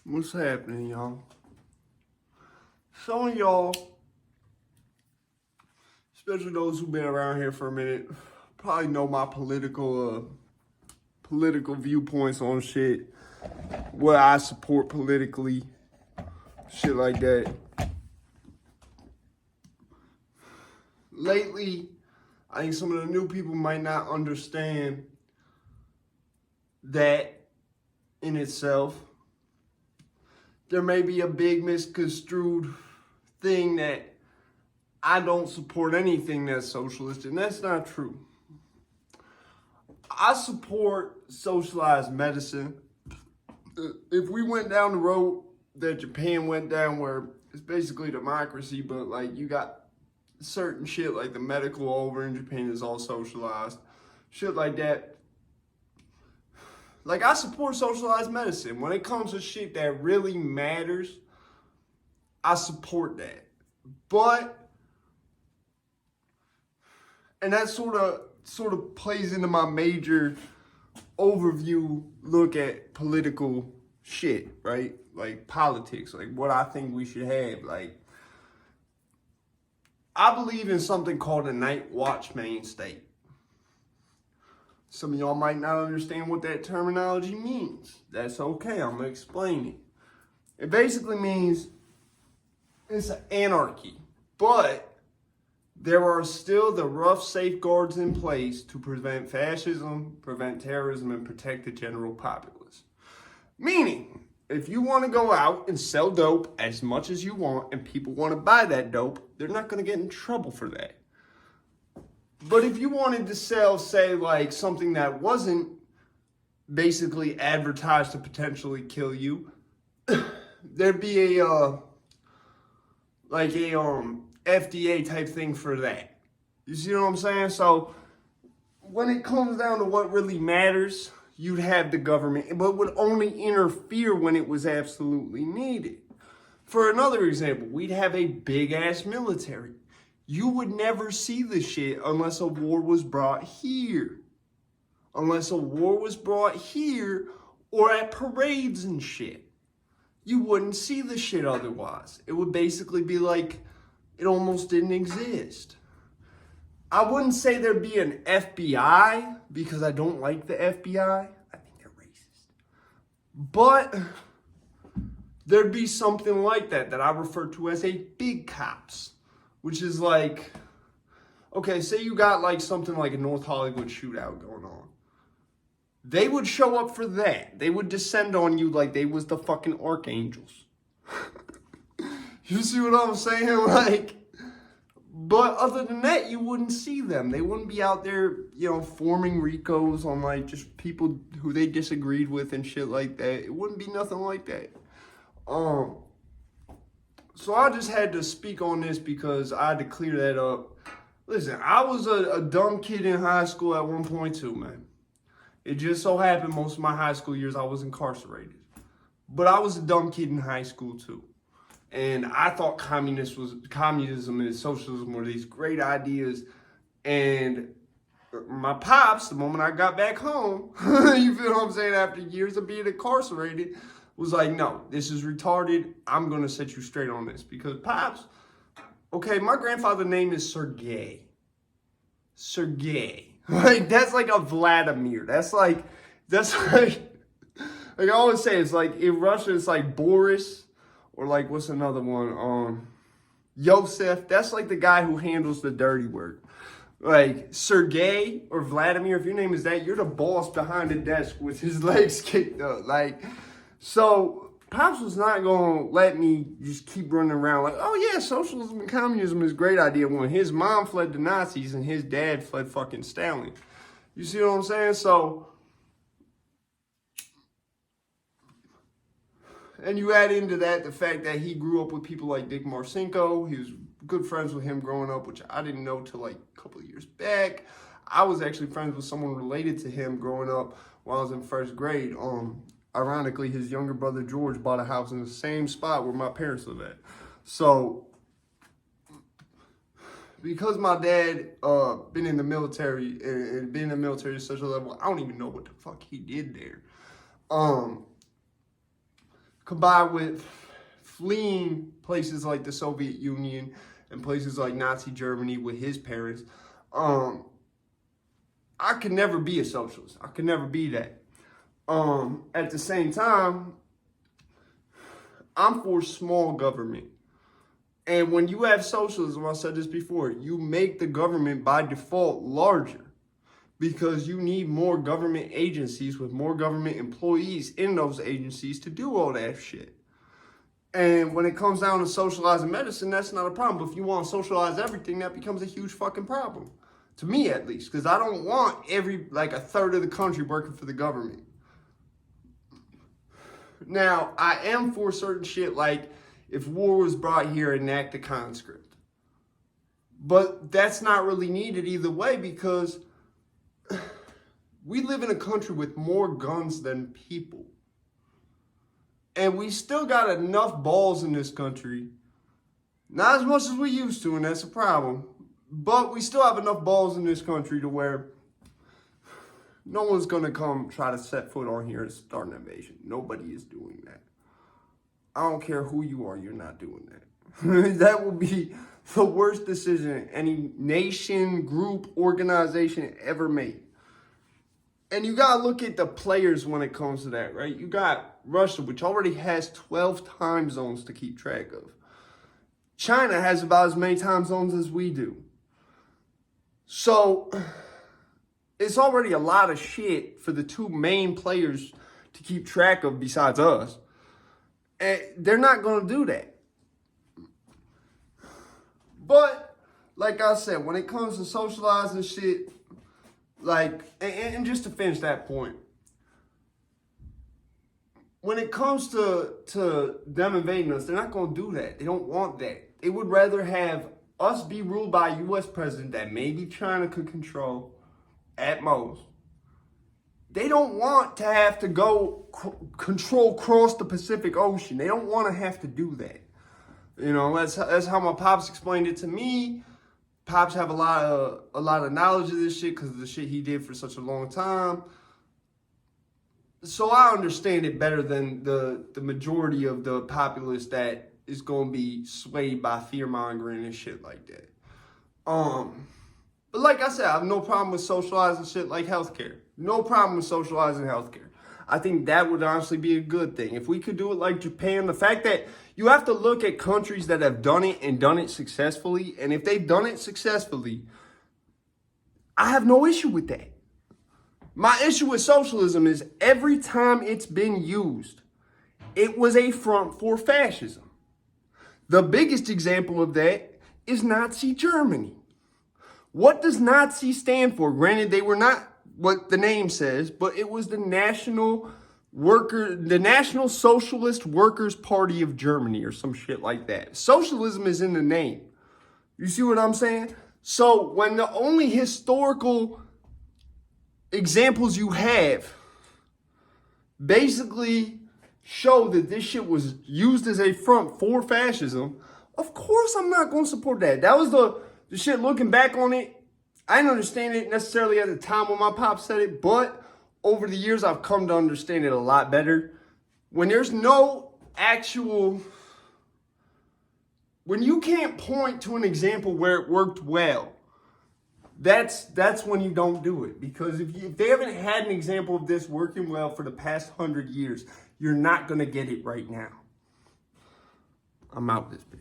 What's happening, y'all? Some of y'all, especially those who've been around here for a minute, probably know my political viewpoints on shit, what I support politically, shit like that. Lately, I think some of the new people might not understand that in itself. There may be a big misconstrued thing that I don't support anything that's socialist, and that's not true. I support socialized medicine. If we went down the road that Japan went down, where it's basically democracy, but like you got certain shit like the medical over in Japan is all socialized, shit like that. Like, I support socialized medicine. When it comes to shit that really matters, I support that. But, and that sort of plays into my major overview look at political shit, right? Like politics, like what I think we should have. Like, I believe in something called a night watchman state. Some of y'all might not understand what that terminology means. That's okay, I'm gonna explain it. It basically means it's an anarchy, but there are still the rough safeguards in place to prevent fascism, prevent terrorism, and protect the general populace. Meaning, if you want to go out and sell dope as much as you want and people want to buy that dope, they're not going to get in trouble for that. But if you wanted to sell, say, like something that wasn't basically advertised to potentially kill you, there'd be a FDA type thing for that. You see what I'm saying? So when it comes down to what really matters, you'd have the government, but would only interfere when it was absolutely needed. For another example, we'd have a big ass military. You would never see the shit unless a war was brought here. Unless a war was brought here or at parades and shit. You wouldn't see the shit otherwise. It would basically be like it almost didn't exist. I wouldn't say there'd be an FBI because I don't like the FBI. I think they're racist. But there'd be something like that I refer to as a big cops. Which is like, okay, say you got like something like a North Hollywood shootout going on. They would show up for that. They would descend on you like they was the fucking archangels. You see what I'm saying? Like, but other than that, you wouldn't see them. They wouldn't be out there, forming RICOs on like just people who they disagreed with and shit like that. It wouldn't be nothing like that. So I just had to speak on this because I had to clear that up. Listen, I was a dumb kid in high school at one point too, man. It just so happened most of my high school years I was incarcerated. But I was a dumb kid in high school too. And I thought communism and socialism were these great ideas. And my pops, the moment I got back home, you feel what I'm saying, after years of being incarcerated, was like, no, this is retarded. I'm going to set you straight on this. Because Pops, okay, my grandfather's name is Sergey. Sergey. Like, that's like a Vladimir. That's like I always say, it's like, in Russia, it's like Boris, or like, what's another one? Yosef. That's like the guy who handles the dirty work. Like, Sergey or Vladimir, if your name is that, you're the boss behind the desk with his legs kicked up. Like, so Pops was not going to let me just keep running around like, oh yeah, socialism and communism is a great idea when his mom fled the Nazis and his dad fled fucking Stalin. You see what I'm saying? So, and you add into that the fact that he grew up with people like Dick Marcinko. He was good friends with him growing up, which I didn't know till like a couple of years back. I was actually friends with someone related to him growing up while I was in first grade. Ironically, his younger brother George bought a house in the same spot where my parents live at. So, because my dad been in the military and been in the military at such a level, I don't even know what the fuck he did there. combined with fleeing places like the Soviet Union and places like Nazi Germany with his parents, I could never be a socialist. I could never be that. At the same time, I'm for small government. And when you have socialism, I said this before, you make the government by default larger because you need more government agencies with more government employees in those agencies to do all that shit. And when it comes down to socializing medicine, that's not a problem. But if you want to socialize everything, that becomes a huge fucking problem. To me, at least. Because I don't want a third of the country working for the government. Now, I am for certain shit like if war was brought here, enact a conscript. But that's not really needed either way because we live in a country with more guns than people. And we still got enough balls in this country. Not as much as we used to, and that's a problem. But we still have enough balls in this country to where no one's going to come try to set foot on here and start an invasion. Nobody is doing that. I don't care who you are, you're not doing that. That will be the worst decision any nation, group, organization ever made. And you got to look at the players when it comes to that, right? You got Russia, which already has 12 time zones to keep track of. China has about as many time zones as we do. So it's already a lot of shit for the two main players to keep track of besides us. And they're not going to do that. But, like I said, when it comes to socializing shit, and just to finish that point, when it comes to them invading us, they're not going to do that. They don't want that. They would rather have us be ruled by a U.S. president that maybe China could control at most. They don't want to have to go control across the Pacific Ocean. They don't want to have to do that. You know, that's how my pops explained it to me. Pops have a lot of knowledge of this shit because of the shit he did for such a long time. So I understand it better than the majority of the populace that is going to be swayed by fear-mongering and shit like that. But like I said, I have no problem with socializing shit like healthcare. No problem with socializing healthcare. I think that would honestly be a good thing. If we could do it like Japan, the fact that you have to look at countries that have done it and done it successfully, and if they've done it successfully, I have no issue with that. My issue with socialism is every time it's been used, it was a front for fascism. The biggest example of that is Nazi Germany. What does Nazi stand for? Granted, they were not what the name says, but it was the National Socialist Workers' Party of Germany or some shit like that. Socialism is in the name. You see what I'm saying? So when the only historical examples you have basically show that this shit was used as a front for fascism, of course I'm not going to support that. That was the shit looking back on it. I didn't understand it necessarily at the time when my pop said it, but over the years I've come to understand it a lot better. When there's no actual, when you can't point to an example where it worked well, that's when you don't do it. Because if they haven't had an example of this working well for the past 100 years, you're not going to get it right now. I'm out this bitch.